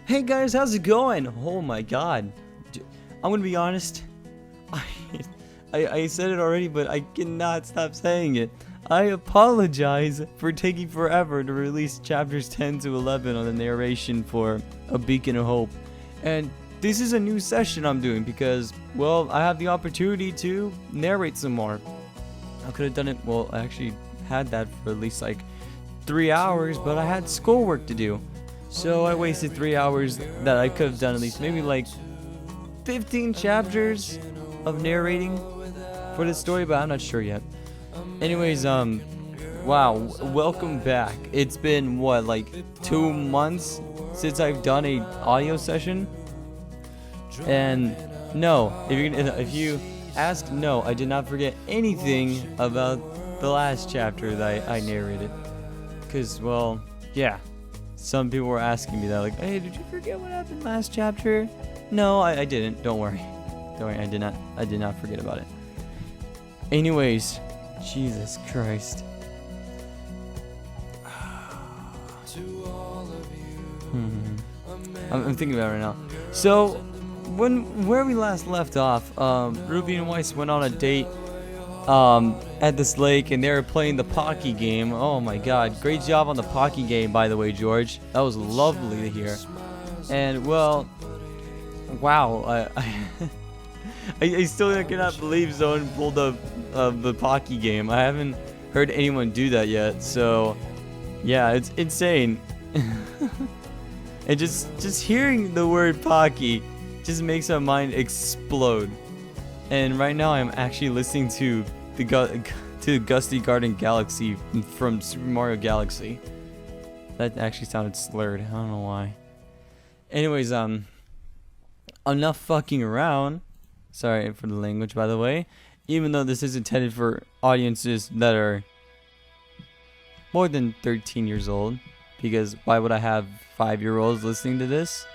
Hey guys, how's it going? Oh my god. I'm gonna be honest. I said it already, but I cannot stop saying it. I apologize for taking forever to release chapters 10 to 11 on the narration for A Beacon of Hope. And this is a new session I'm doing because, well, I have the opportunity to narrate some more. I could have done it, well, I actually had that for at least like 3 hours, but I had schoolwork to do. So I wasted 3 hours that I could have done at least maybe like 15 chapters of narrating for this story, but I'm not sure yet. Anyways, wow, welcome back. It's been what, like 2 months since I've done a audio session, and no, if you ask, no, I did not forget anything about the last chapter that I narrated, because, well, yeah, some people were asking me that, like, hey, did you forget what happened last chapter? No, I didn't. Don't worry, I did not forget about it. Anyways, Jesus Christ. I'm thinking about it right now. So, where we last left off, Ruby and Weiss went on a date at this lake, and they were playing the Pocky game. Oh my god, great job on the Pocky game, by the way, George. That was lovely to hear. And, well, wow, I still cannot believe someone pulled up the Pocky game. I haven't heard anyone do that yet, so yeah, it's insane. And just hearing the word Pocky just makes my mind explode. And right now I'm actually listening to the Gusty Garden Galaxy from Super Mario Galaxy. That actually sounded slurred. I don't know why. Anyways, enough fucking around. Sorry for the language, by the way. Even though this is intended for audiences that are more than 13 years old. Because why would I have 5-year-olds listening to this?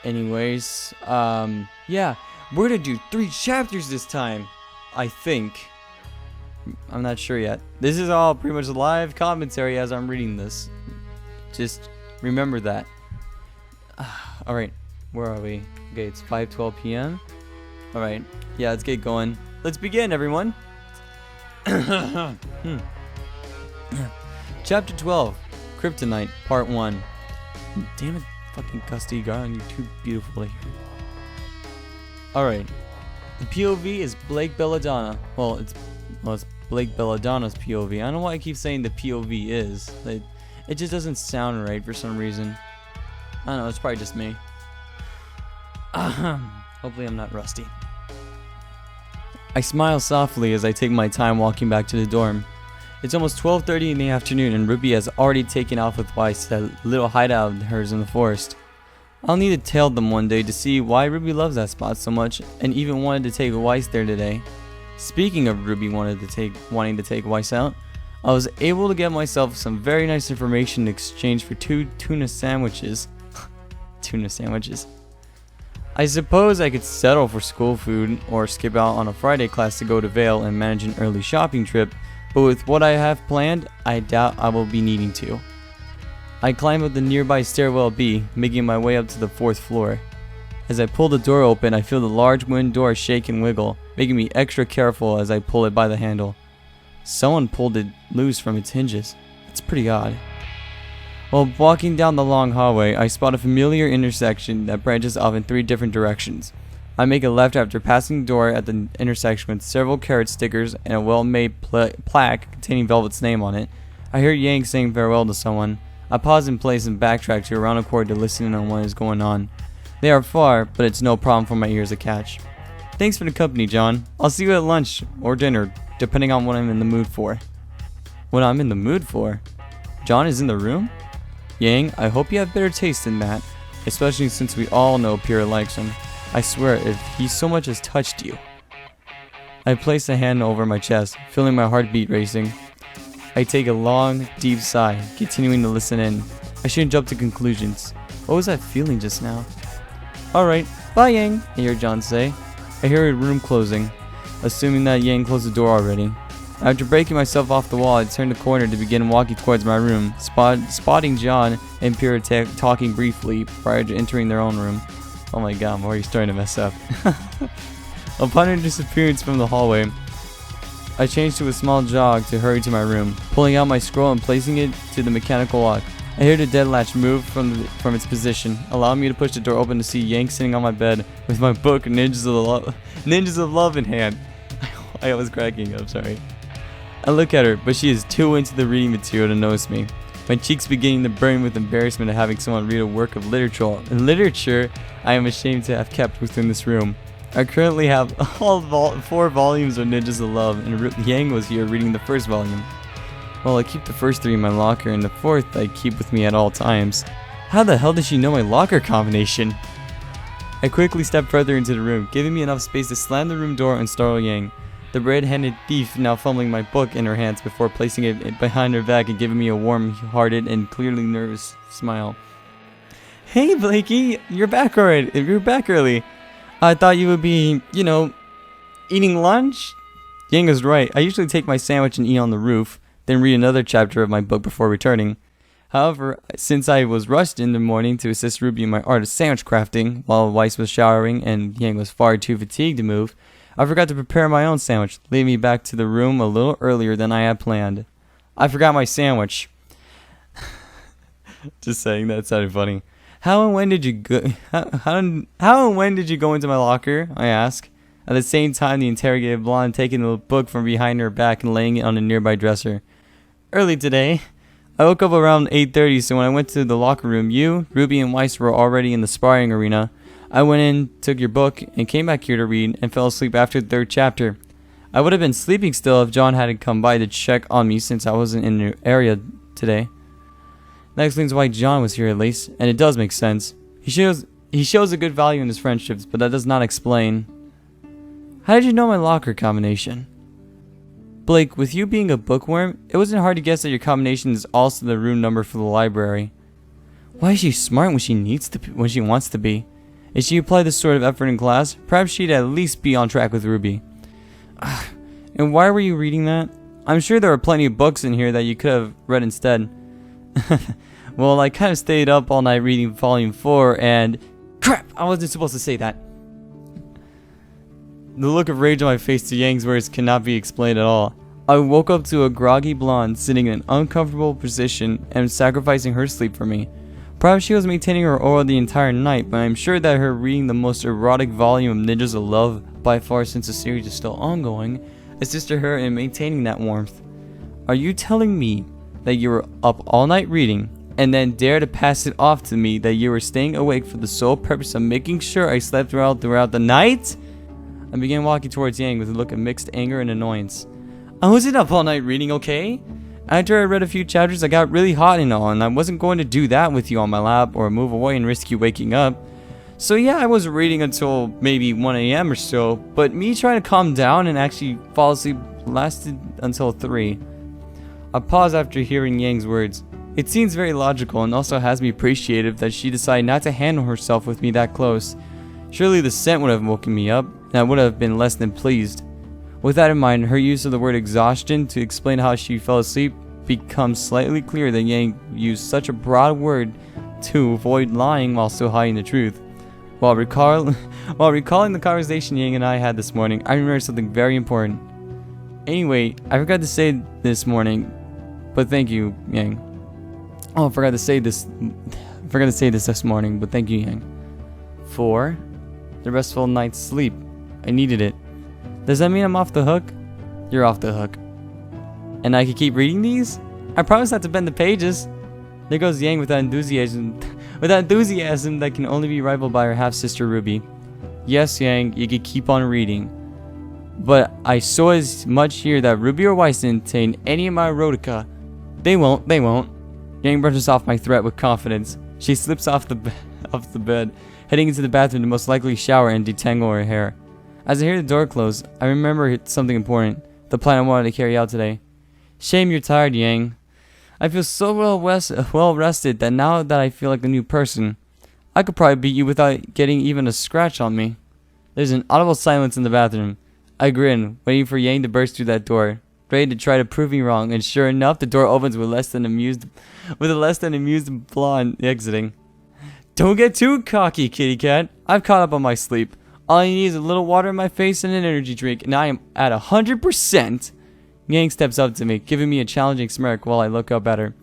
Anyways, yeah. We're gonna do 3 chapters this time, I think. I'm not sure yet. This is all pretty much live commentary as I'm reading this. Just remember that. Alright, where are we? Okay, it's 5:12 p.m. Alright, yeah, let's get going. Let's begin, everyone. Chapter 12, Kryptonite, Part 1. Damn it, fucking Gusty Garland, you're too beautiful to hear. Alright, the POV is Blake Belladonna. Well, it's Blake Belladonna's POV. I don't know why I keep saying the POV is. It just doesn't sound right for some reason. I don't know, it's probably just me. Hopefully I'm not rusty. I smile softly as I take my time walking back to the dorm. It's almost 12:30 in the afternoon, and Ruby has already taken off with Weiss to that little hideout of hers in the forest. I'll need to tell them one day to see why Ruby loves that spot so much, and even wanted to take Weiss there today. Speaking of Ruby wanting to take Weiss out, I was able to get myself some very nice information in exchange for 2 tuna sandwiches. Tuna sandwiches. I suppose I could settle for school food or skip out on a Friday class to go to Vale and manage an early shopping trip, but with what I have planned, I doubt I will be needing to. I climb up the nearby stairwell B, making my way up to the 4th floor. As I pull the door open, I feel the large wooden door shake and wiggle, making me extra careful as I pull it by the handle. Someone pulled it loose from its hinges. It's pretty odd. While walking down the long hallway, I spot a familiar intersection that branches off in 3 different directions. I make a left after passing the door at the intersection with several carrot stickers and a well-made plaque containing Velvet's name on it. I hear Yang saying farewell to someone. I pause in place and backtrack to around a corner to listen in on what is going on. They are far, but it's no problem for my ears to catch. Thanks for the company, John. I'll see you at lunch or dinner, depending on what I'm in the mood for. What I'm in the mood for? John is in the room? Yang, I hope you have better taste than that, especially since we all know Pierre likes him. I swear, if he so much as touched you. I place a hand over my chest, feeling my heartbeat racing. I take a long, deep sigh, continuing to listen in. I shouldn't jump to conclusions. What was that feeling just now? Alright, bye Yang, I hear John say. I hear a room closing, assuming that Yang closed the door already. After breaking myself off the wall, I turned the corner to begin walking towards my room, spotting John and Pierre talking briefly prior to entering their own room. Oh my god, I'm already starting to mess up. Upon her disappearance from the hallway, I changed to a small jog to hurry to my room, pulling out my scroll and placing it to the mechanical lock. I heard the dead latch move from its position, allowing me to push the door open to see Yang sitting on my bed with my book Ninjas of Love in hand. I was cracking up, sorry. I look at her, but she is too into the reading material to notice me. My cheeks beginning to burn with embarrassment of having someone read a work of literature I am ashamed to have kept within this room. I currently have all 4 volumes of Ninjas of Love, and Yang was here reading the first volume. Well, I keep the first 3 in my locker, and the 4th I keep with me at all times. How the hell does she know my locker combination? I quickly stepped further into the room, giving me enough space to slam the room door and startle Yang, the red-handed thief now fumbling my book in her hands before placing it behind her back and giving me a warm-hearted and clearly nervous smile. Hey Blakey, you're back already. You're back early. I thought you would be, eating lunch? Yang was right. I usually take my sandwich and eat on the roof, then read another chapter of my book before returning. However, since I was rushed in the morning to assist Ruby in my art of sandwich crafting, while Weiss was showering and Yang was far too fatigued to move, I forgot to prepare my own sandwich, leaving me back to the room a little earlier than I had planned. I forgot my sandwich. Just saying, that sounded funny. How and when did you go? How and when did you go into my locker? I asked. At the same time, the interrogative blonde taking the book from behind her back and laying it on a nearby dresser. Early today. I woke up around 8:30, so when I went to the locker room, you, Ruby, and Weiss were already in the sparring arena. I went in, took your book, and came back here to read, and fell asleep after the 3rd chapter. I would have been sleeping still if John hadn't come by to check on me since I wasn't in the area today. That explains why John was here at least, and it does make sense. He shows a good value in his friendships, but that does not explain. How did you know my locker combination? Blake, with you being a bookworm, it wasn't hard to guess that your combination is also the room number for the library. Why is she smart when she wants to be? If she applied this sort of effort in class, perhaps she'd at least be on track with RWBY. And why were you reading that? I'm sure there are plenty of books in here that you could have read instead. Well, I kind of stayed up all night reading volume 4 and... Crap! I wasn't supposed to say that. The look of rage on my face to Yang's words cannot be explained at all. I woke up to a groggy blonde sitting in an uncomfortable position and sacrificing her sleep for me. Perhaps she was maintaining her aura the entire night, but I'm sure that her reading the most erotic volume of Ninjas of Love by far since the series is still ongoing assists her in maintaining that warmth. Are you telling me that you were up all night reading and then dare to pass it off to me that you were staying awake for the sole purpose of making sure I slept throughout the night? I began walking towards Yang with a look of mixed anger and annoyance. I wasn't up all night reading, okay? After I read a few chapters, I got really hot and all, and I wasn't going to do that with you on my lap or move away and risk you waking up. So yeah, I was reading until maybe 1 a.m. or so, but me trying to calm down and actually fall asleep lasted until 3. I paused after hearing Yang's words. It seems very logical and also has me appreciative that she decided not to handle herself with me that close. Surely the scent would have woken me up, and I would have been less than pleased. With that in mind, her use of the word exhaustion to explain how she fell asleep becomes slightly clear that Yang used such a broad word to avoid lying while still hiding the truth. While recalling the conversation Yang and I had this morning, I remember something very important. Anyway, I forgot to say this morning, but thank you, Yang. Oh, I forgot to say this this morning, but thank you, Yang. 4. The restful night's sleep. I needed it. Does that mean I'm off the hook? You're off the hook. And I can keep reading these? I promise not to bend the pages. There goes Yang with that enthusiasm that can only be rivaled by her half-sister Ruby. Yes, Yang, you can keep on reading. But I saw as much here that Ruby or Weiss didn't obtain any of my erotica. They won't. Yang brushes off my threat with confidence. She slips off the bed, heading into the bathroom to most likely shower and detangle her hair. As I hear the door close, I remember something important, the plan I wanted to carry out today. Shame you're tired, Yang. I feel so well rested that now that I feel like a new person, I could probably beat you without getting even a scratch on me. There's an audible silence in the bathroom. I grin, waiting for Yang to burst through that door. ready to try to prove me wrong, and sure enough, the door opens with a less than amused blonde exiting. Don't get too cocky, kitty cat. I've caught up on my sleep. All you need is a little water in my face and an energy drink, and I am at 100%. Yang steps up to me, giving me a challenging smirk while I look up at her.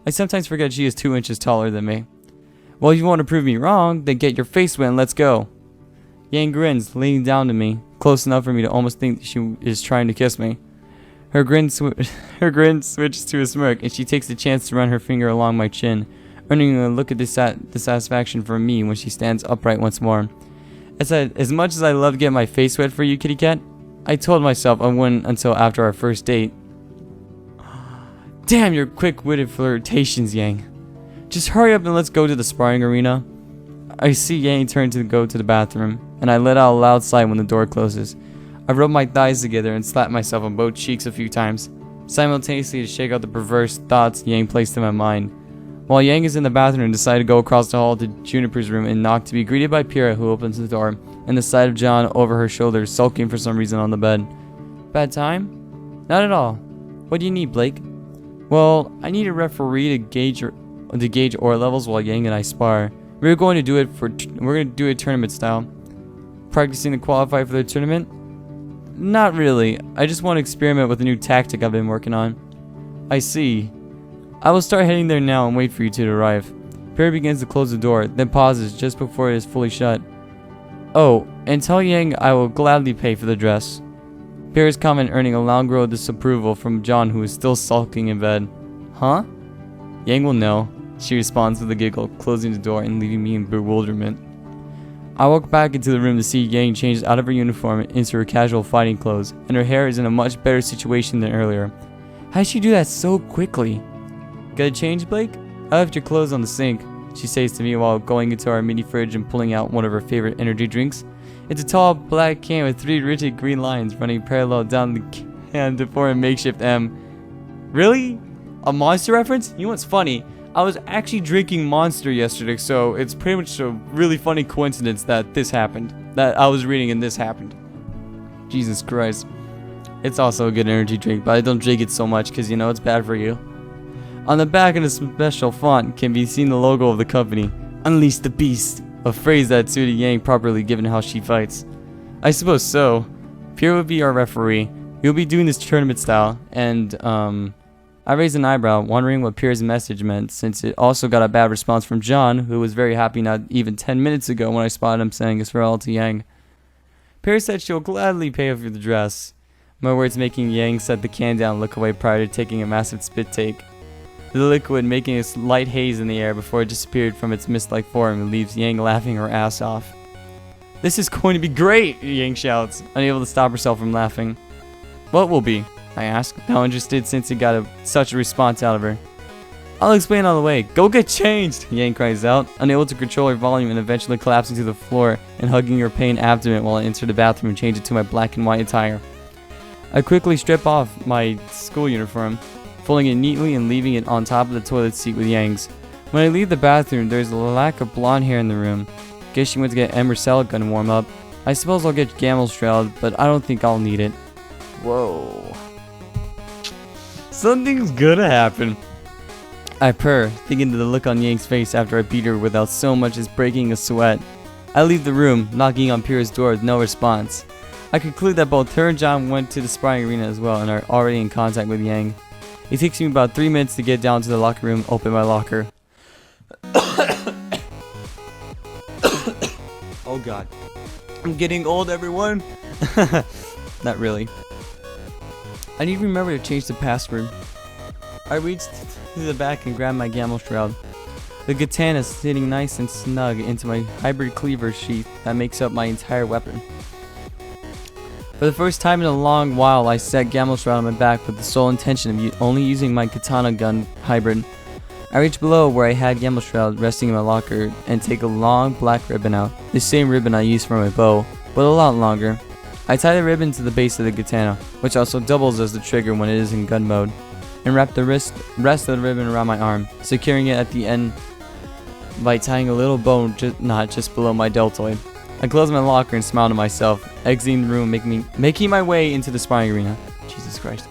I sometimes forget she is 2 inches taller than me. Well, if you want to prove me wrong, then get your face wet and let's go. Yang grins, leaning down to me, close enough for me to almost think she is trying to kiss me. Her grin switches to a smirk, and she takes the chance to run her finger along my chin, earning a look of dissatisfaction from me when she stands upright once more. As much as I love to get my face wet for you, kitty cat, I told myself I wouldn't until after our first date. Damn your quick-witted flirtations, Yang. Just hurry up and let's go to the sparring arena. I see Yang turn to go to the bathroom, and I let out a loud sigh when the door closes. I rub my thighs together and slap myself on both cheeks a few times, simultaneously to shake out the perverse thoughts Yang placed in my mind. While Yang is in the bathroom, I decide to go across the hall to Juniper's room and knock to be greeted by Pyrrha, who opens the door, and the sight of John over her shoulder sulking for some reason on the bed. Bad time? Not at all. What do you need, Blake? Well, I need a referee to gauge ore levels while Yang and I spar. We're going to do it tournament style. Practicing to qualify for the tournament? Not really. I just want to experiment with a new tactic I've been working on. I see. I will start heading there now and wait for you two to arrive. Perry begins to close the door, then pauses just before it is fully shut. Oh, and tell Yang I will gladly pay for the dress. Perry's comment earning a long groan of disapproval from John, who is still sulking in bed. Huh? Yang will know, she responds with a giggle, closing the door and leaving me in bewilderment. I walk back into the room to see Yang changed out of her uniform into her casual fighting clothes, and her hair is in a much better situation than earlier. How did she do that so quickly? Got a change, Blake? I left your clothes on the sink, she says to me while going into our mini fridge and pulling out one of her favorite energy drinks. It's a tall black can with 3 rigid green lines running parallel down the can to form a makeshift M. Really? A Monster reference? You know what's funny? I was actually drinking Monster yesterday, so it's pretty much a really funny coincidence that this happened. That I was reading and this happened. Jesus Christ. It's also a good energy drink, but I don't drink it so much because, you know, it's bad for you. On the back in a special font can be seen the logo of the company, Unleash the Beast, a phrase that suited Yang properly given how she fights. I suppose so. Pierre would be our referee. We'll be doing this tournament style, and I raised an eyebrow, wondering what Pierre's message meant, since it also got a bad response from John, who was very happy not even 10 minutes ago when I spotted him saying his farewell to Yang. Pierre said she'll gladly pay for the dress, my words making Yang set the can down and look away prior to taking a massive spit take. The liquid making a slight haze in the air before it disappeared from its mist-like form and leaves Yang laughing her ass off. This is going to be great, Yang shouts, unable to stop herself from laughing. What will be? I ask, now interested since he got such a response out of her. I'll explain on the way. Go get changed, Yang cries out, unable to control her volume and eventually collapsing to the floor and hugging her pain abdomen while I enter the bathroom and change it to my black and white attire. I quickly strip off my school uniform, folding it neatly and leaving it on top of the toilet seat with Yang's. When I leave the bathroom, there's a lack of blonde hair in the room. Guess she went to get Ember Salad Gun warm up. I suppose I'll get Gamel Shroud, but I don't think I'll need it. Whoa. Something's gonna happen. I purr, thinking of the look on Yang's face after I beat her without so much as breaking a sweat. I leave the room, knocking on Pierre's door with no response. I conclude that both her and John went to the sparring arena as well and are already in contact with Yang. It takes me about 3 minutes to get down to the locker room, open my locker. Oh god. I'm getting old, everyone. Not really. I need to remember to change the password. I reached to the back and grabbed my Gamel Shroud. The katana is sitting nice and snug into my hybrid cleaver sheath that makes up my entire weapon. For the first time in a long while, I set Gamel Shroud on my back with the sole intention of only using my katana gun hybrid. I reach below where I had Gamel Shroud resting in my locker and take a long black ribbon out, the same ribbon I used for my bow, but a lot longer. I tie the ribbon to the base of the katana, which also doubles as the trigger when it is in gun mode, and wrap the rest of the ribbon around my arm, securing it at the end by tying a little bow knot just below my deltoid. I close my locker and smile to myself, exiting the room, making my way into the sparring arena. Jesus Christ.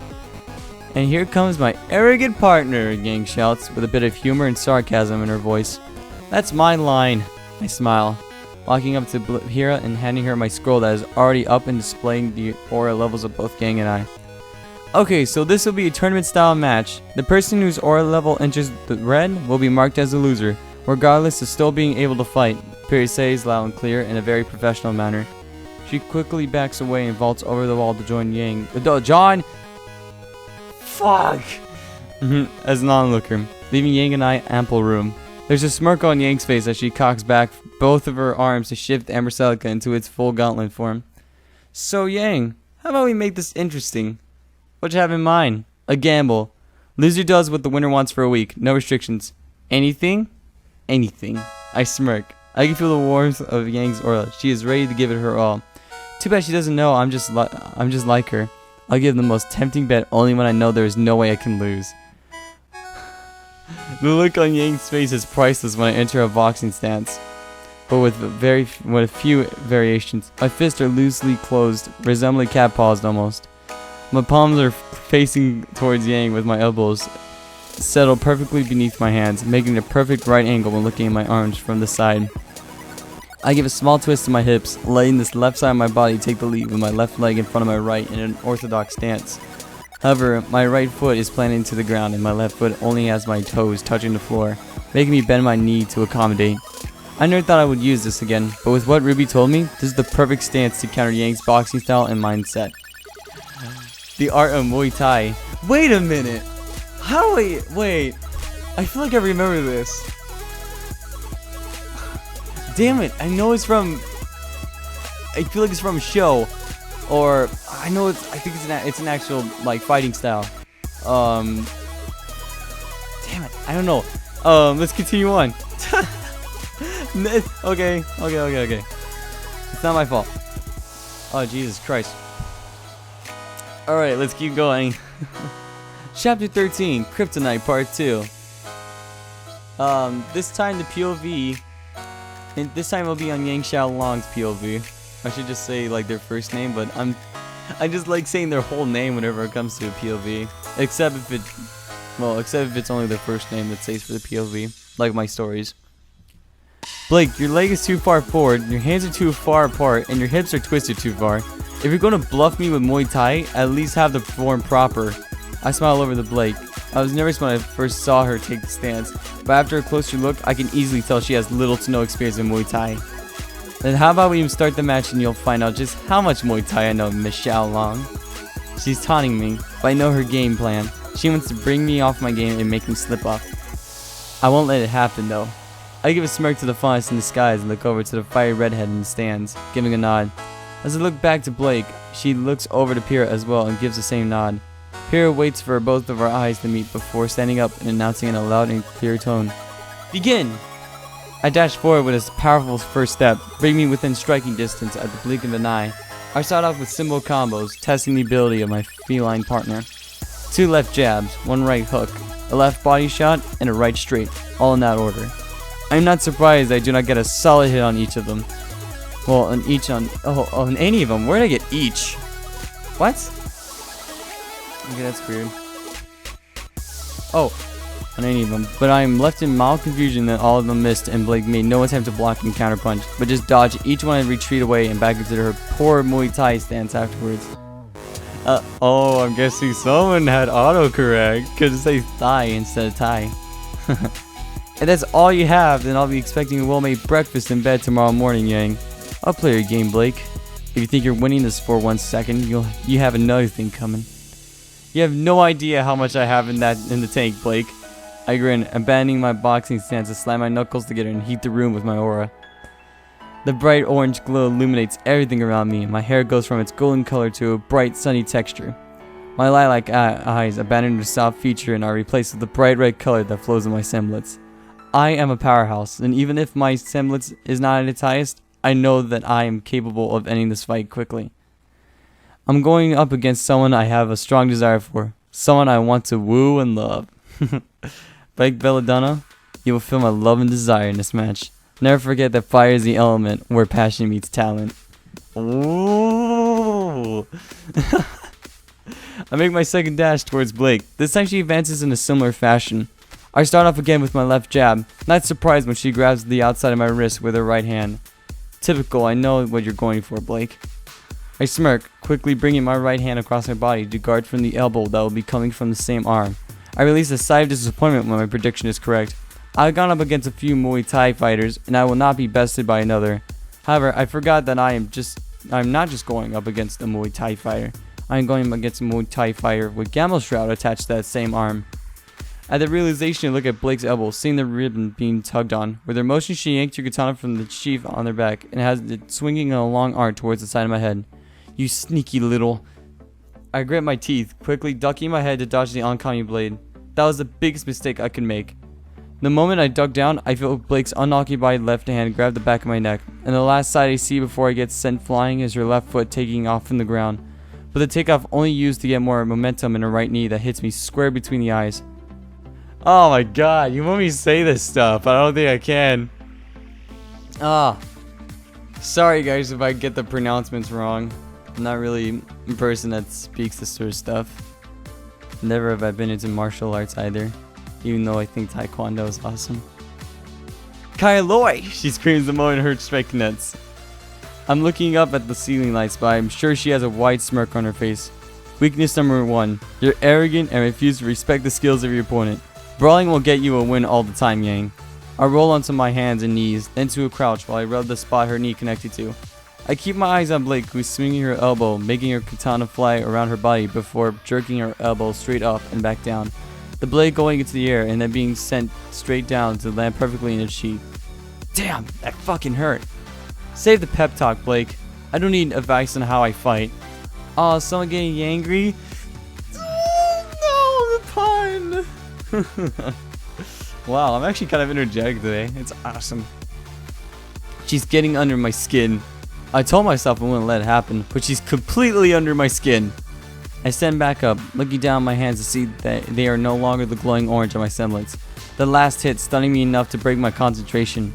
And here comes my arrogant partner, Yang shouts, with a bit of humor and sarcasm in her voice. That's my line, I smile, walking up to Hira and handing her my scroll that is already up and displaying the aura levels of both Yang and I. Okay, so this will be a tournament style match. The person whose aura level enters the red will be marked as a loser, regardless of still being able to fight, Piri says loud and clear in a very professional manner. She quickly backs away and vaults over the wall to join Yang. John! Fuck! As an onlooker, leaving Yang and I ample room. There's a smirk on Yang's face as she cocks back both of her arms to shift Amber Celica into its full gauntlet form. So Yang, how about we make this interesting? What you have in mind? A gamble. Loser does what the winner wants for a week. No restrictions. Anything? Anything. I smirk. I can feel the warmth of Yang's aura. She is ready to give it her all. Too bad she doesn't know I'm just like her. I'll give the most tempting bet only when I know there is no way I can lose. The look on Yang's face is priceless when I enter a boxing stance, but with a few variations. My fists are loosely closed, resembling cat paws almost. My palms are facing towards Yang with my elbows settled perfectly beneath my hands, making a perfect right angle when looking at my arms from the side. I give a small twist to my hips, letting this left side of my body take the lead with my left leg in front of my right in an orthodox stance. However, my right foot is planted to the ground and my left foot only has my toes touching the floor, making me bend my knee to accommodate. I never thought I would use this again, but with what Ruby told me, this is the perfect stance to counter Yang's boxing style and mindset. The art of Muay Thai. Wait a minute. How do wait. I feel like I remember this. Damn it. I know it's from. I feel like it's from a show, or I know it's. I think it's an actual like fighting style. Damn it. I don't know. Let's continue on. Okay. It's not my fault. Oh Jesus Christ. Alright, let's keep going. Chapter 13, Kryptonite Part 2. This time the POV, and this time it'll be on Yang Xiaolong's POV. I should just say like their first name, but I just like saying their whole name whenever it comes to a POV. Except if it's only their first name that stays for the POV, like my stories. Blake, your leg is too far forward, your hands are too far apart, and your hips are twisted too far. If you're gonna bluff me with Muay Thai, at least have the form proper. I smile over to Blake. I was nervous when I first saw her take the stance, but after a closer look, I can easily tell she has little to no experience in Muay Thai. Then how about we even start the match and you'll find out just how much Muay Thai I know, Miss Xiaolong. She's taunting me, but I know her game plan. She wants to bring me off my game and make me slip up. I won't let it happen though. I give a smirk to the faunus in the skies and look over to the fiery redhead in the stands, giving a nod. As I look back to Blake, she looks over to Pyrrha as well and gives the same nod. Pyrrha waits for both of our eyes to meet before standing up and announcing in a loud and clear tone, "Begin!" I dash forward with a powerful first step, bringing me within striking distance at the blink of an eye. I start off with simple combos, testing the ability of my feline partner. 2 left jabs, 1 right hook, a left body shot, and a right straight, all in that order. I am not surprised I do not get a solid hit on each of them. Well, on any of them. Where did I get each? What? Okay, that's weird. Oh, on any of them. But I am left in mild confusion that all of them missed and Blake made no attempt to block and counterpunch, but just dodged each one and retreat away and back into her poor Muay Thai stance afterwards. Oh, I'm guessing someone had autocorrect. Could say thigh instead of Thai. If that's all you have, then I'll be expecting a well-made breakfast in bed tomorrow morning, Yang. I'll play your game, Blake. If you think you're winning this for 1 second, you have another thing coming. You have no idea how much I have in the tank, Blake. I grin, abandoning my boxing stance to slam my knuckles together and heat the room with my aura. The bright orange glow illuminates everything around me, and my hair goes from its golden color to a bright sunny texture. My lilac eyes abandon their soft feature and are replaced with the bright red color that flows in my semblance. I am a powerhouse, and even if my semblance is not at its highest, I know that I am capable of ending this fight quickly. I'm going up against someone I have a strong desire for, someone I want to woo and love. Like Belladonna, you will feel my love and desire in this match. Never forget that fire is the element where passion meets talent. Ooh. I make my second dash towards Blake. This time she advances in a similar fashion. I start off again with my left jab, not surprised when she grabs the outside of my wrist with her right hand. Typical, I know what you're going for, Blake. I smirk, quickly bringing my right hand across my body to guard from the elbow that will be coming from the same arm. I release a sigh of disappointment when my prediction is correct. I've gone up against a few Muay Thai fighters, and I will not be bested by another. However, I forgot that I'm not just going up against a Muay Thai fighter. I am going against a Muay Thai fighter with Gamma Shroud attached to that same arm. At the realization, I look at Blake's elbow, seeing the ribbon being tugged on. With her motion, she yanked her katana from the sheath on their back and has it swinging in a long arc towards the side of my head. You sneaky little... I grit my teeth, quickly ducking my head to dodge the oncoming blade. That was the biggest mistake I could make. The moment I duck down, I feel Blake's unoccupied left hand grab the back of my neck, and the last sight I see before I get sent flying is her left foot taking off from the ground. But the takeoff only used to get more momentum in her right knee that hits me square between the eyes. Oh my god, you want me to say this stuff? I don't think I can. Sorry guys if I get the pronouncements wrong. I'm not really a person that speaks this sort of stuff. Never have I been into martial arts either, even though I think Taekwondo is awesome. Kailoi! She screams the moment her strike connects. I'm looking up at the ceiling lights, but I'm sure she has a wide smirk on her face. Weakness number 1. You're arrogant and refuse to respect the skills of your opponent. Brawling will get you a win all the time, Yang. I roll onto my hands and knees, then to a crouch while I rub the spot her knee connected to. I keep my eyes on Blake, who's swinging her elbow, making her katana fly around her body before jerking her elbow straight up and back down. The blade going into the air and then being sent straight down to land perfectly in its sheath. Damn, that fucking hurt. Save the pep talk, Blake. I don't need advice on how I fight. Aw, someone getting angry? Oh, no, the pun. Wow, I'm actually kind of energetic today. It's awesome. She's getting under my skin. I told myself I wouldn't let it happen, but she's completely under my skin. I stand back up, looking down my hands to see that they are no longer the glowing orange on my semblance. The last hit stunning me enough to break my concentration.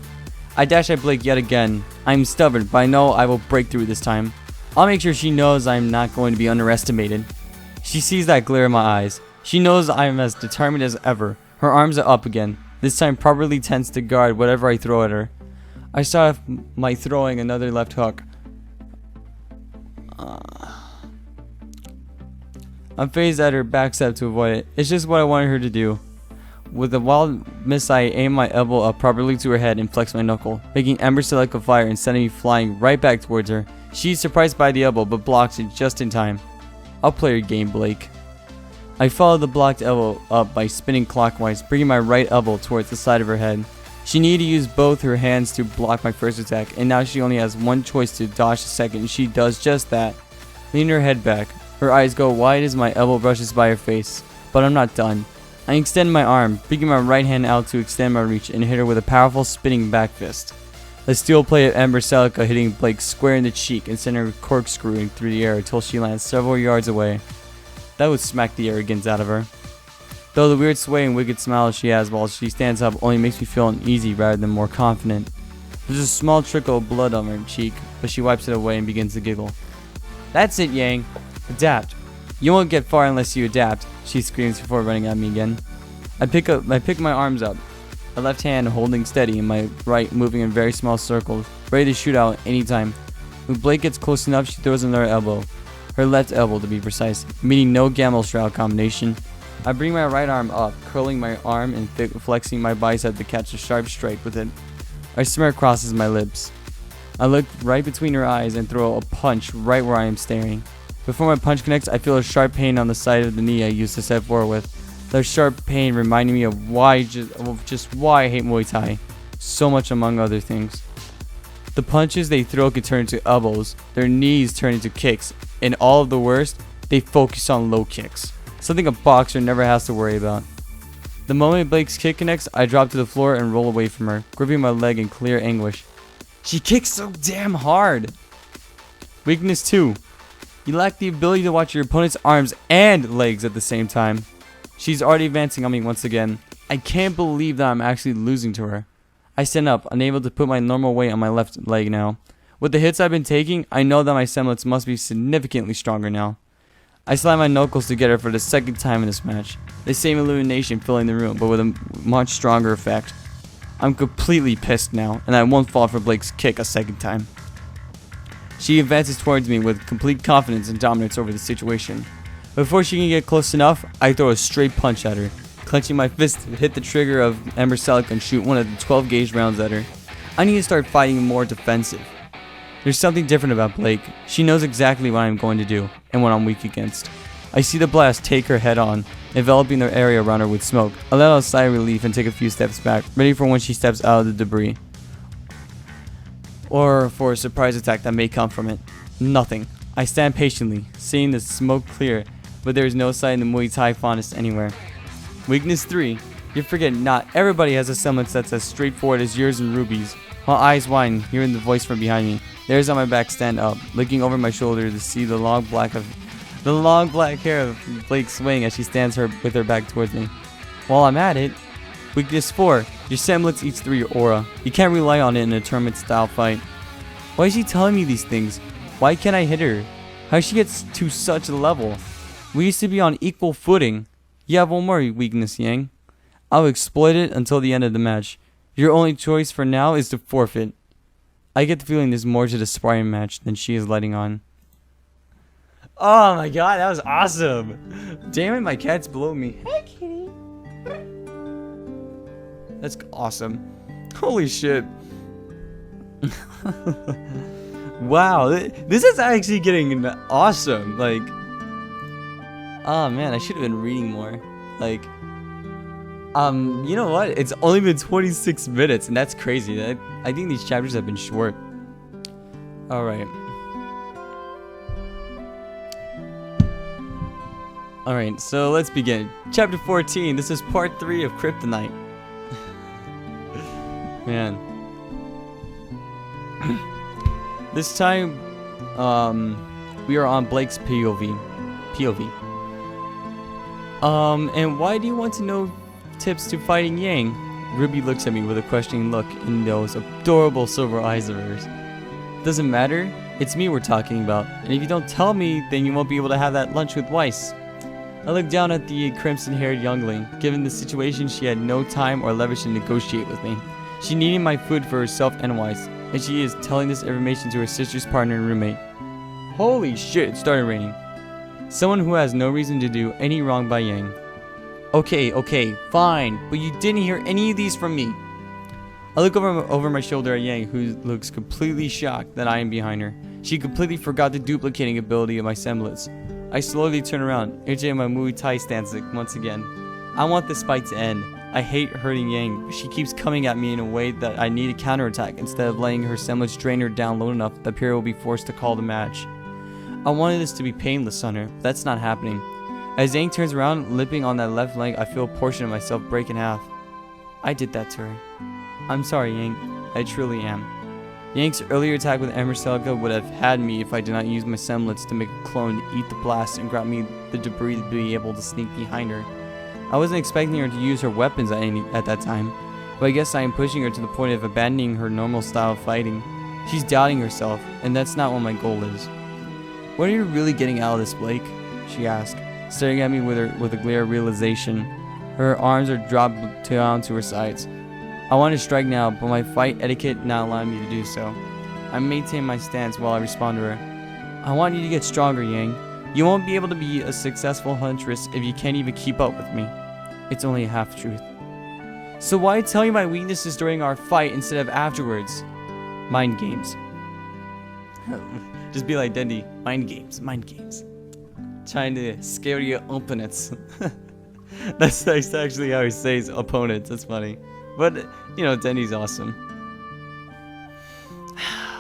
I dash at Blake yet again. I'm stubborn, but I know I will break through this time. I'll make sure she knows I'm not going to be underestimated. She sees that glare in my eyes. She knows I am as determined as ever. Her arms are up again, this time properly tense to guard whatever I throw at her. I start off by throwing another left hook. I'm phased at her backstep to avoid it. It's just what I wanted her to do. With a wild miss, I aim my elbow up properly to her head and flex my knuckle, making embers like a fire and sending me flying right back towards her. She's surprised by the elbow, but blocks it just in time. I'll play your game, Blake. I follow the blocked elbow up by spinning clockwise, bringing my right elbow towards the side of her head. She needed to use both her hands to block my first attack, and now she only has one choice to dodge the second. She does just that. Leaning her head back, her eyes go wide as my elbow brushes by her face. But I'm not done. I extend my arm, bringing my right hand out to extend my reach and hit her with a powerful spinning back fist. A steel plate of Ember Celica hitting Blake square in the cheek and sending her corkscrewing through the air until she lands several yards away. That would smack the arrogance out of her. Though the weird sway and wicked smile she has while she stands up only makes me feel uneasy rather than more confident. There's a small trickle of blood on her cheek, but she wipes it away and begins to giggle. That's it, Yang. Adapt. You won't get far unless you adapt, she screams before running at me again. I pick my arms up, a left hand holding steady and my right moving in very small circles, ready to shoot out anytime. When Blake gets close enough, she throws another elbow. Her left elbow to be precise, meaning no Gamma Shroud combination. I bring my right arm up, curling my arm and flexing my bicep to catch a sharp strike with it. A smirk crosses my lips. I look right between her eyes and throw a punch right where I am staring. Before my punch connects, I feel a sharp pain on the side of the knee I used to step forward with. The sharp pain reminding me of why I hate Muay Thai, so much among other things. The punches they throw can turn into elbows, their knees turn into kicks, and all of the worst, they focus on low kicks, something a boxer never has to worry about. The moment Blake's kick connects, I drop to the floor and roll away from her, gripping my leg in clear anguish. She kicks so damn hard! Weakness 2. You lack the ability to watch your opponent's arms and legs at the same time. She's already advancing on me once again. I can't believe that I'm actually losing to her. I stand up, unable to put my normal weight on my left leg now. With the hits I've been taking, I know that my semblance must be significantly stronger now. I slam my knuckles together for the second time in this match. The same illumination filling the room, but with a much stronger effect. I'm completely pissed now, and I won't fall for Blake's kick a second time. She advances towards me with complete confidence and dominance over the situation. Before she can get close enough, I throw a straight punch at her, clenching my fist to hit the trigger of Ember Celica and shoot one of the 12 gauge rounds at her. I need to start fighting more defensive. There's something different about Blake. She knows exactly what I'm going to do, and what I'm weak against. I see the blast take her head on, enveloping the area around her with smoke. I let out a sigh of relief and take a few steps back, ready for when she steps out of the debris. Or for a surprise attack that may come from it. Nothing. I stand patiently, seeing the smoke clear, but there is no sign of the Muay Thai fondness anywhere. Weakness 3. You forget not everybody has a semblance that's as straightforward as yours and Ruby's. While eyes widen, hearing the voice from behind me. There's on my back stand up, looking over my shoulder to see the long black hair of Blake swaying as she stands with her back towards me. While I'm at it, Weakness 4. Your semblance eats through your aura. You can't rely on it in a tournament style fight. Why is she telling me these things? Why can't I hit her? How she gets to such a level? We used to be on equal footing. You have one more weakness, Yang. I'll exploit it until the end of the match. Your only choice for now is to forfeit. I get the feeling there's more to the sparring match than she is letting on. Oh my god, that was awesome. Damn it, my cat's below me. Hey, kitty. That's awesome. Holy shit. Wow, this is actually getting awesome. Like, oh man, I should have been reading more. Like, you know what? It's only been 26 minutes, and that's crazy. I think these chapters have been short. Alright. Alright, so let's begin. Chapter 14. This is part 3 of Kryptonite. Man. This time, we are on Blake's POV. And why do you want to know tips to fighting Yang? Ruby looks at me with a questioning look in those adorable silver eyes of hers. Doesn't matter, it's me we're talking about, and if you don't tell me, then you won't be able to have that lunch with Weiss. I looked down at the crimson-haired youngling. Given the situation, she had no time or leverage to negotiate with me. She needed my food for herself and Weiss, and she is telling this information to her sister's partner and roommate. Holy shit, it started raining. Someone who has no reason to do any wrong by Yang. Okay, fine, but you didn't hear any of these from me. I look over my shoulder at Yang, who looks completely shocked that I am behind her. She completely forgot the duplicating ability of my semblance. I slowly turn around, imitating my Muay Thai stance once again. I want this fight to end. I hate hurting Yang, but she keeps coming at me in a way that I need a counterattack instead of letting her semblance drain her down low enough that Pierre will be forced to call the match. I wanted this to be painless on her, but that's not happening. As Yang turns around, limping on that left leg, I feel a portion of myself break in half. I did that to her. I'm sorry, Yang. I truly am. Yang's earlier attack with Ember Celica would have had me if I did not use my semblance to make a clone eat the blast and grant me the debris to be able to sneak behind her. I wasn't expecting her to use her weapons at that time, but I guess I am pushing her to the point of abandoning her normal style of fighting. She's doubting herself, and that's not what my goal is. What are you really getting out of this, Blake? She asked, staring at me with a glare of realization. Her arms are dropped down to her sides. I want to strike now, but my fight etiquette not allowing me to do so. I maintain my stance while I respond to her. I want you to get stronger, Yang. You won't be able to be a successful huntress if you can't even keep up with me. It's only a half-truth. So why tell you my weaknesses during our fight instead of afterwards? Mind games. Just be like Dendi. Mind games. Trying to scare your opponents. That's actually how he says opponents. That's funny. But, you know, Dendi's awesome.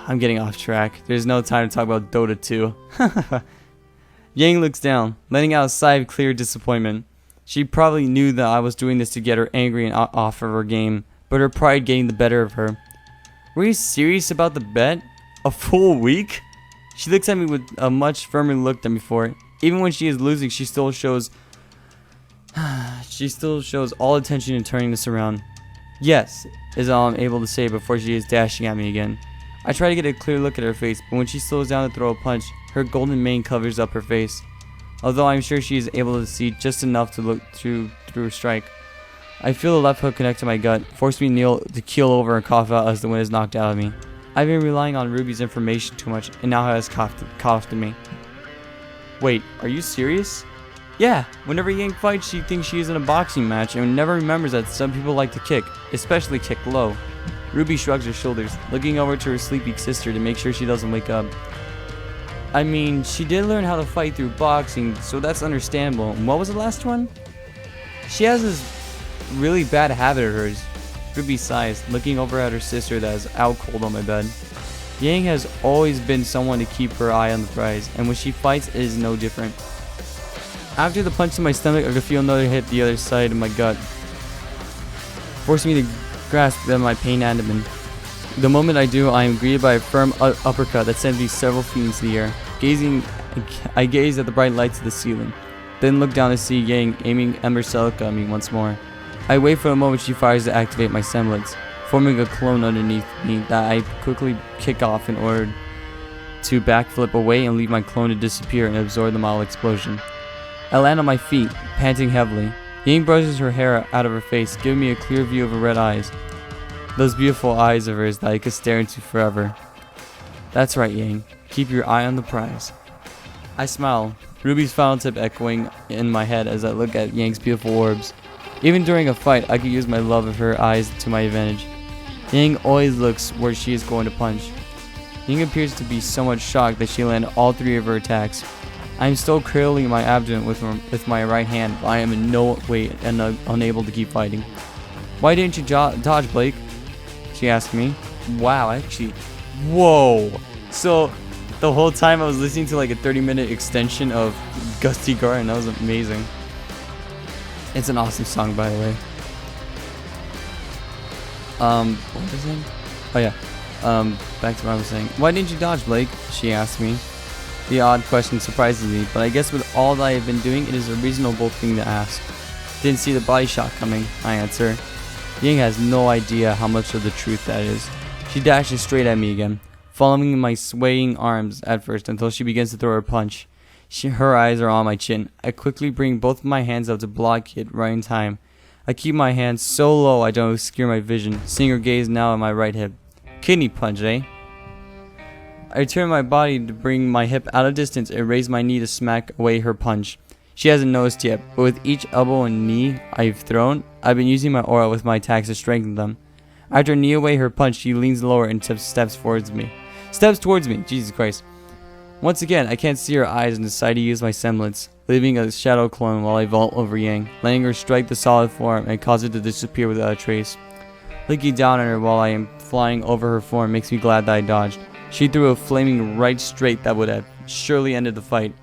I'm getting off track. There's no time to talk about Dota 2. Yang looks down, letting out a sigh of clear disappointment. She probably knew that I was doing this to get her angry and off of her game, but her pride getting the better of her. Were you serious about the bet? A full week? She looks at me with a much firmer look than before. Even when she is losing, she still shows all attention in turning this around. Yes, is all I'm able to say before she is dashing at me again. I try to get a clear look at her face, but when she slows down to throw a punch, her golden mane covers up her face. although I'm sure she is able to see just enough to look through a strike. I feel the left hook connect to my gut, force me to keel over and cough out as the wind is knocked out of me. I've been relying on Ruby's information too much, and now has coughed at me. Wait, are you serious? Yeah, whenever Yang fights, she thinks she is in a boxing match and never remembers that some people like to kick, especially kick low. Ruby shrugs her shoulders, looking over to her sleepy sister to make sure she doesn't wake up. I mean, she did learn how to fight through boxing, so that's understandable. And what was the last one? She has this really bad habit of hers. Ruby sighs, looking over at her sister that is out cold on my bed. Yang has always been someone to keep her eye on the prize, and when she fights, it is no different. After the punch to my stomach, I could feel another hit the other side of my gut, forcing me to grasp at my pain abdomen. The moment I do, I am greeted by a firm uppercut that sends me several feet into the air. I gaze at the bright lights of the ceiling, then look down to see Yang aiming Ember Celica at me once more. I wait for a moment she fires to activate my semblance, forming a clone underneath me that I quickly kick off in order to backflip away and leave my clone to disappear and absorb the mild explosion. I land on my feet, panting heavily. Yang brushes her hair out of her face, giving me a clear view of her red eyes. Those beautiful eyes of hers that I could stare into forever. That's right, Yang. Keep your eye on the prize. I smile, Ruby's final tip echoing in my head as I look at Yang's beautiful orbs. Even during a fight, I could use my love of her eyes to my advantage. Yang always looks where she is going to punch. Yang appears to be somewhat shocked that she landed all three of her attacks. I am still cradling my abdomen with my right hand, but I am in no way unable to keep fighting. Why didn't you dodge, Blake? She asked me. Wow, actually. Whoa. So, the whole time I was listening to like a 30-minute extension of Gusty Garden. That was amazing. It's an awesome song, by the way. What was it? Oh yeah. Back to what I was saying. Why didn't you dodge, Blake? She asked me. The odd question surprises me, but I guess with all that I have been doing, it is a reasonable thing to ask. Didn't see the body shot coming, I answer. Yang has no idea how much of the truth that is. She dashes straight at me again, following my swaying arms at first until she begins to throw her punch. Her eyes are on my chin. I quickly bring both of my hands up to block it right in time. I keep my hands so low I don't obscure my vision, seeing her gaze now at my right hip. Kidney punch, eh? I turn my body to bring my hip out of distance and raise my knee to smack away her punch. She hasn't noticed yet, but with each elbow and knee I've thrown, I've been using my aura with my attacks to strengthen them. After knee away her punch, she leans lower and steps towards me. Jesus Christ. Once again, I can't see her eyes and decide to use my semblance, leaving a shadow clone while I vault over Yang, letting her strike the solid form and cause it to disappear without a trace. Looking down on her while I am flying over her form makes me glad that I dodged. She threw a flaming right straight that would have surely ended the fight.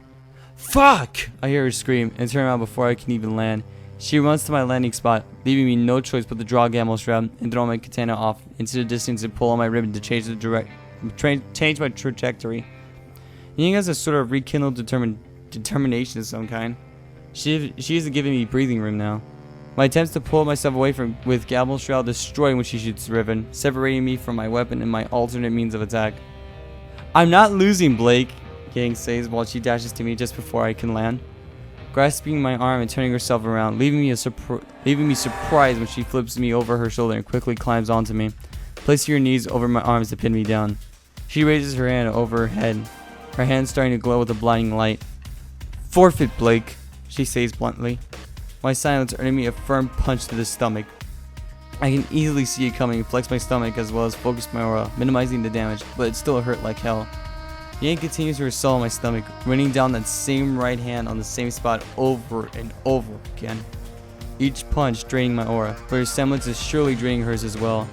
Fuck! I hear her scream and turn around before I can even land. She runs to my landing spot, leaving me no choice but to draw Gamble Shroud and throw my katana off into the distance and pull on my ribbon to change my trajectory. Yang has a sort of rekindled determination of some kind. She isn't giving me breathing room now. My attempts to pull myself away with Gamble Shroud destroy when she shoots the ribbon, separating me from my weapon and my alternate means of attack. I'm not losing, Blake, Yang says while she dashes to me just before I can land, grasping my arm and turning herself around, leaving me surprised when she flips me over her shoulder and quickly climbs onto me, placing her knees over my arms to pin me down. She raises her hand over her head, her hand starting to glow with a blinding light. Forfeit, Blake, she says bluntly, my silence earning me a firm punch to the stomach. I can easily see it coming and flex my stomach as well as focus my aura, minimizing the damage, but it still hurt like hell. Yang continues to assault my stomach, running down that same right hand on the same spot over and over again. Each punch draining my aura, but her semblance is surely draining hers as well.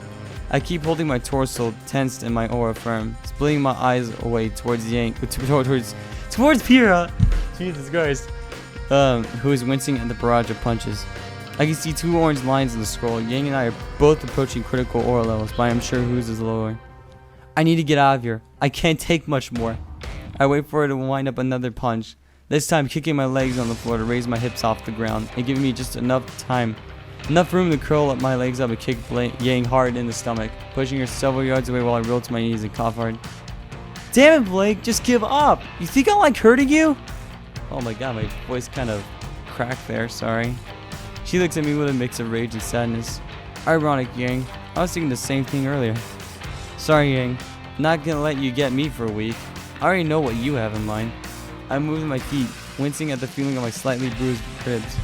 I keep holding my torso tensed and my aura firm, splitting my eyes away towards Yang, towards Pyrrha, Jesus Christ, who is wincing at the barrage of punches. I can see two orange lines in the scroll. Yang and I are both approaching critical aura levels, but I am sure whose is lower. I need to get out of here. I can't take much more. I wait for her to wind up another punch, this time kicking my legs on the floor to raise my hips off the ground and giving me just enough room to curl up my legs up and kick Yang hard in the stomach, pushing her several yards away while I roll to my knees and cough hard. Damn it, Blake, just give up. You think I like hurting you? Oh my god, my voice kind of cracked there, sorry. She looks at me with a mix of rage and sadness. Ironic, Yang. I was thinking the same thing earlier. Sorry, Yang. Not gonna let you get me for a week. I already know what you have in mind. I'm moving my feet, wincing at the feeling of my slightly bruised ribs.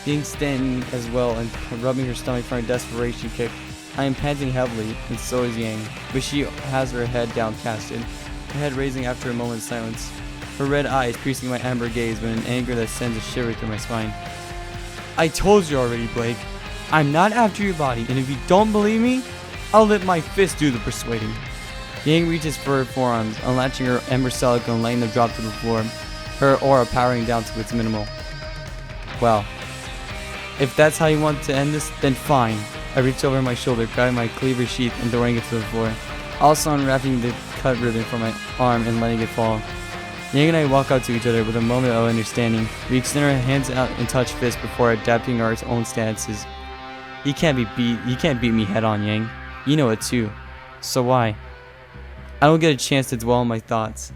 Yang standing as well and rubbing her stomach for a desperation kick. I am panting heavily, and so is Yang, but she has her head downcasted, her head raising after a moment's silence, her red eyes piercing my amber gaze with an anger that sends a shiver through my spine. I told you already, Blake. I'm not after your body, and if you don't believe me, I'll let my fist do the persuading. Yang reaches for her forearms, unlatching her ember silicone and letting them drop to the floor, her aura powering down to its minimal. Well, if that's how you want to end this, then fine. I reach over my shoulder, grabbing my cleaver sheath and throwing it to the floor, also unwrapping the cut ribbon from my arm and letting it fall. Yang and I walk out to each other with a moment of understanding. We extend our hands out and touch fists before adapting our own stances. You can't beat me head on, Yang. You know it too. So why? I don't get a chance to dwell on my thoughts.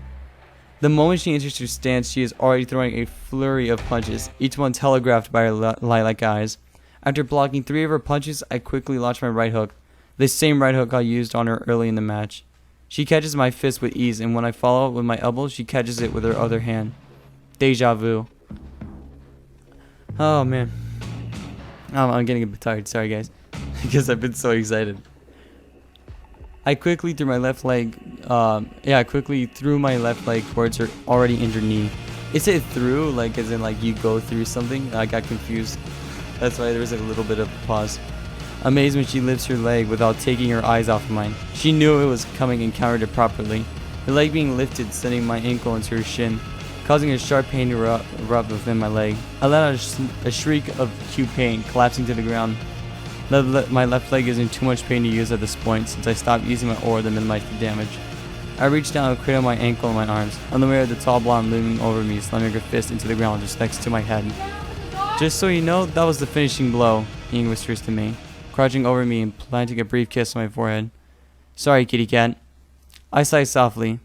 The moment she enters her stance, she is already throwing a flurry of punches, each one telegraphed by her lilac eyes. After blocking 3 of her punches, I quickly launch my right hook, the same right hook I used on her early in the match. She catches my fist with ease, and when I follow up with my elbow, she catches it with her other hand. Deja vu. Oh man. I'm getting a bit tired, sorry guys, because I've been so excited. I quickly threw my left leg towards her already injured knee. Is it through, like as in like you go through something? I got confused. That's why there was a little bit of a pause. Amazed when she lifts her leg without taking her eyes off of mine. She knew it was coming and countered it properly. Her leg being lifted, sending my ankle into her shin, causing a sharp pain to erupt within my leg. I let out a shriek of acute pain, collapsing to the ground. My left leg is in too much pain to use at this point, since I stopped using my aura to minimize the damage. I reached down and cradled my ankle in my arms, unaware of the tall blonde looming over me, slamming her fist into the ground just next to my head. Just so you know, that was the finishing blow, Ying whispers to me, crouching over me and planting a brief kiss on my forehead. Sorry, kitty cat. I sigh softly.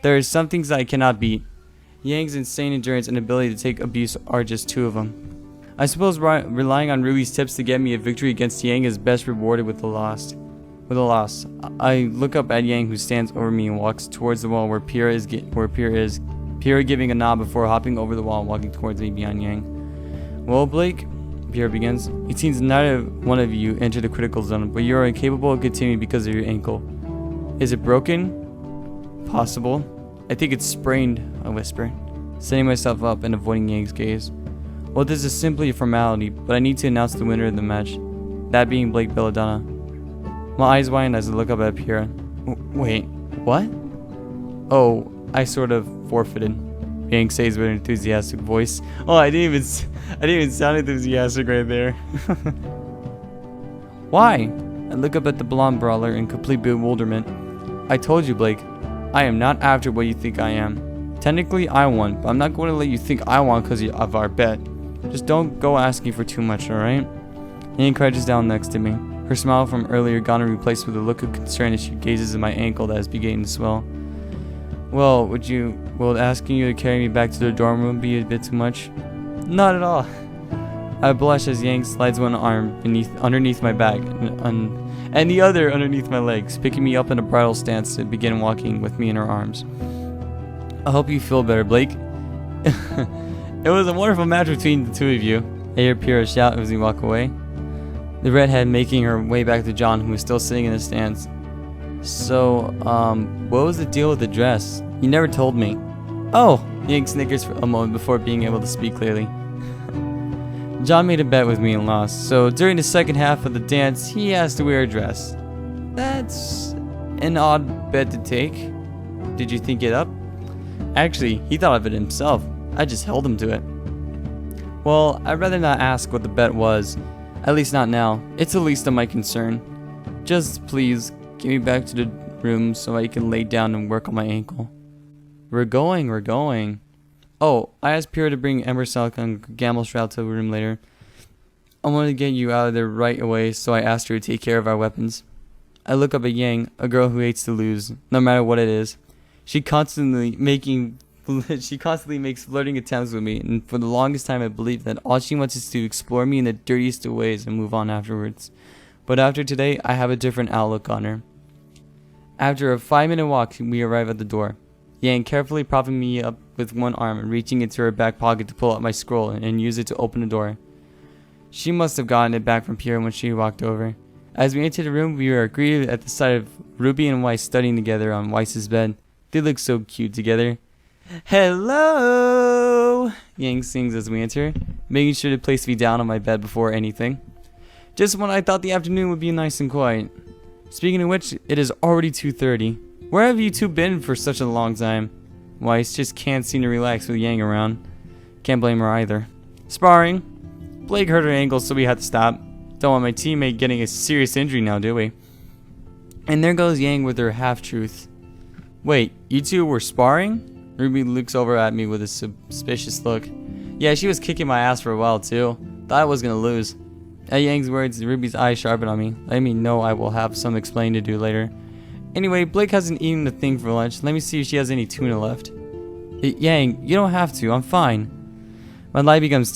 There are some things that I cannot beat. Yang's insane endurance and ability to take abuse are just 2 of them. I suppose relying on RWBY's tips to get me a victory against Yang is best rewarded with a loss. I look up at Yang, who stands over me and walks towards the wall where Pierre is. Pierre giving a nod before hopping over the wall and walking towards me behind Yang. Well, Blake, Pierre begins. It seems neither one of you entered the critical zone, but you are incapable of continuing because of your ankle. Is it broken? Possible. I think it's sprained, I whisper, setting myself up and avoiding Yang's gaze. Well, this is simply a formality, but I need to announce the winner of the match, that being Blake Belladonna. My eyes widen as I look up at Pierre. Wait, what? Oh, I sort of forfeited, Yang says with an enthusiastic voice. Oh, I didn't even sound enthusiastic right there. Why? I look up at the blonde brawler in complete bewilderment. I told you, Blake, I am not after what you think I am. Technically, I won, but I'm not going to let you think I won because of our bet. Just don't go asking for too much, alright? Yang crouches down next to me, her smile from earlier gone and replaced with a look of concern as she gazes at my ankle that is beginning to swell. Well, will asking you to carry me back to the dorm room be a bit too much? Not at all. I blush as Yang slides one arm underneath my back and the other underneath my legs, picking me up in a bridal stance to begin walking with me in her arms. I hope you feel better, Blake. It was a wonderful match between the 2 of you. I hear Pierre shout as we walk away, the redhead making her way back to John, who is still sitting in the stands. So, what was the deal with the dress? You never told me. Oh! Yang snickers for a moment before being able to speak clearly. John made a bet with me and lost, so during the second half of the dance, he has to wear a dress. That's an odd bet to take. Did you think it up? Actually, he thought of it himself. I just held him to it. Well, I'd rather not ask what the bet was. At least not now. It's the least of my concern. Just please, get me back to the room so I can lay down and work on my ankle. We're going. Oh, I asked Pierre to bring Ember Silk and Gamble Shroud to the room later. I wanted to get you out of there right away, so I asked her to take care of our weapons. I look up at Yang, a girl who hates to lose, no matter what it is. She constantly making she constantly makes flirting attempts with me, and for the longest time I believed that all she wants is to explore me in the dirtiest of ways and move on afterwards. But after today, I have a different outlook on her. After a 5-minute walk, we arrive at the door. Yang carefully propping me up with one arm and reaching into her back pocket to pull out my scroll and use it to open the door. She must have gotten it back from Pierre when she walked over. As we entered the room, we were greeted at the sight of Ruby and Weiss studying together on Weiss's bed. They look so cute together. "Hello!" Yang sings as we enter, making sure to place me down on my bed before anything. Just when I thought the afternoon would be nice and quiet. Speaking of which, it is already 2:30. Where have you two been for such a long time? Weiss just can't seem to relax with Yang around. Can't blame her either. Sparring. Blake hurt her ankle, so we had to stop. Don't want my teammate getting a serious injury now, do we? And there goes Yang with her half-truth. Wait, you two were sparring? Ruby looks over at me with a suspicious look. Yeah, she was kicking my ass for a while too. Thought I was gonna lose. At Yang's words, Ruby's eyes sharpen on me, letting me know I will have some explaining to do later. Anyway, Blake hasn't eaten a thing for lunch. Let me see if she has any tuna left. Yang, you don't have to. I'm fine. My light becomes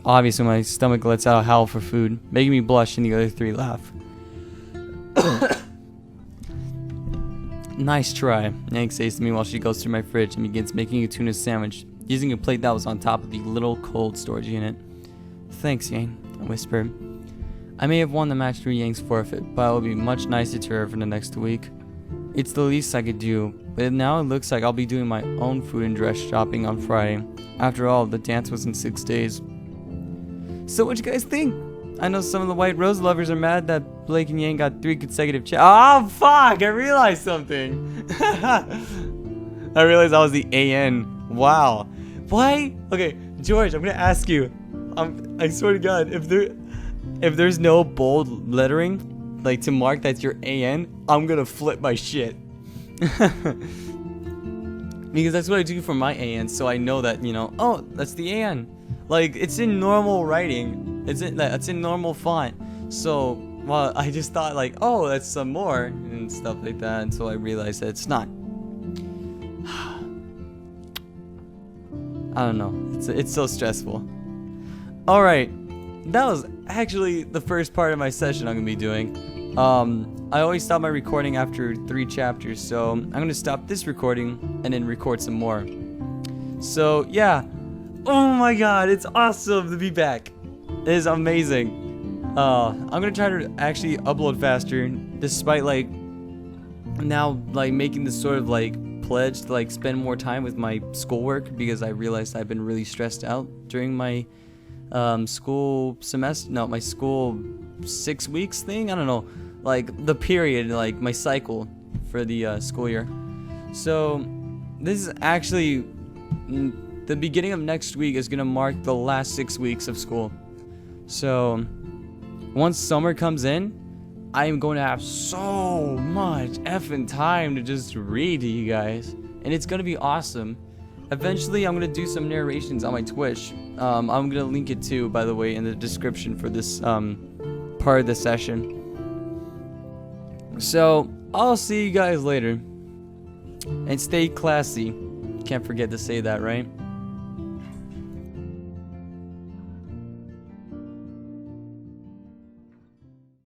obvious when my stomach lets out a howl for food, making me blush and the other three laugh. Nice try, Yang says to me while she goes through my fridge and begins making a tuna sandwich, using a plate that was on top of the little cold storage unit. Thanks, Yang, I whispered. I may have won the match through Yang's forfeit, but I will be much nicer to her for the next week. It's the least I could do, but now it looks like I'll be doing my own food and dress shopping on Friday. After all, the dance was in 6 days. So what you guys think? I know some of the White Rose lovers are mad that Blake and Yang got 3 consecutive Oh, fuck! I realized something! I realized I was the AN. Wow. Why? Okay, George, I'm gonna ask you. I swear to God, if there's no bold lettering, like to mark that you're AN, I'm gonna flip my shit. Because that's what I do for my AN, so I know that, you know, oh, that's the AN. Like, it's in normal writing. It's in normal font. So, well, I just thought like, oh, that's some more and stuff like that until I realized that it's not. I don't know. It's so stressful. All right, that was actually the first part of my session I'm gonna be doing. I always stop my recording after 3 chapters, so I'm gonna stop this recording and then record some more. So yeah. Oh my God, it's awesome to be back. It is amazing. I'm gonna try to actually upload faster, despite like now like making this sort of like pledge to like spend more time with my schoolwork, because I realized I've been really stressed out during my school semester. No, my school 6 weeks thing. I don't know, like the period, like my cycle for the school year. So this is actually the beginning of next week is gonna mark the last 6 weeks of school. So once summer comes in, I am going to have so much effing time to just read to you guys, and it's gonna be awesome. Eventually, I'm gonna do some narrations on my Twitch. I'm gonna link it too, by the way, in the description for this part of the session. So I'll see you guys later, and stay classy. Can't forget to say that, right?